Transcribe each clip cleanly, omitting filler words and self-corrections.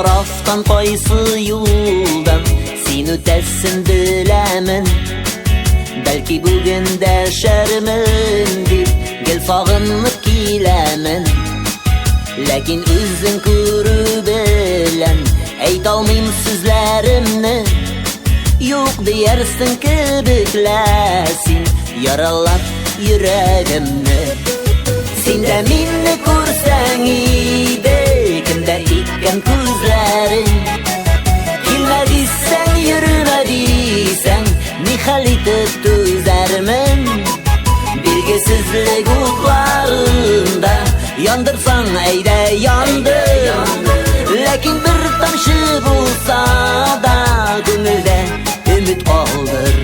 taraftan qaysı yoldan sen ötəsin biləmin. Belki bugün dəşərmin dip gel sağınıb kiləmin. Lakin özün görüb bilən aytolmayım sözlərimni. Yox deyərsin kibikləsin yaralab yüreğimni. Sen de minni görsen iyiydi kimde iken gözlerin. Kilmediysen yürümediysen nihal itip tüzermin. Bilgisizlik uklarında yandırsan eyde yandır. Lakin bir tamşı bulsa da gönülde ümit kaldır.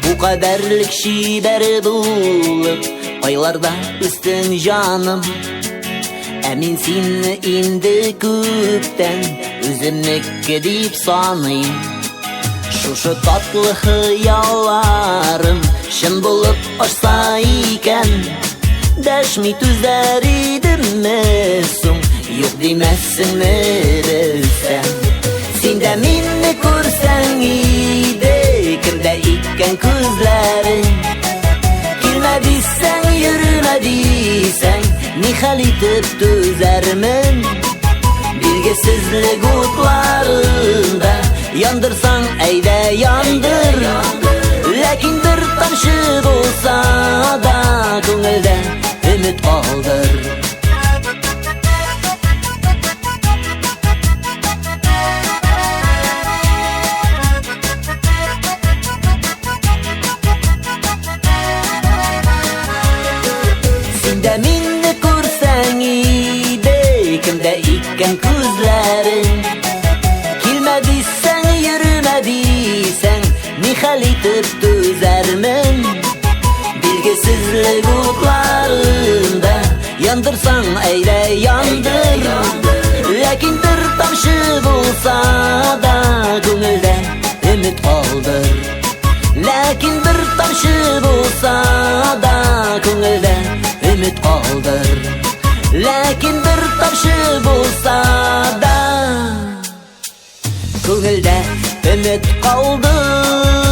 Bu kaderlik şiber bulup aylarda üstün canım. Emin seni indi kökten özümlük gidip sanayım. Şu tatlı hıyallarım şın bulup aşsa iken deşmi tüzer idim mesun yok demezsin mi bilsen. Sen de minni görsen iyiydi kimde iken gözlerin. Kilmediysen yürümediysen nihal itip tüzermin. Bilgisizlik uklarında yandırsan eyde yandır. Lakin bir tamşı bulsa da gönülde ümit kaldır. Sen de minni görsen iyiydi kimde iken gözlerin. Kilmediysen yürümediysen nihal itip tüzermin. Bilgisizlik uklarında yandırsan eyle yandır. Lakin bir tamşı bulsa da gönülde ümit kaldır. Lakin bir tamşı bulsa da gönülde ümit kaldır. Lakin bir tamşı bulsa da gönülde ümit kaldır.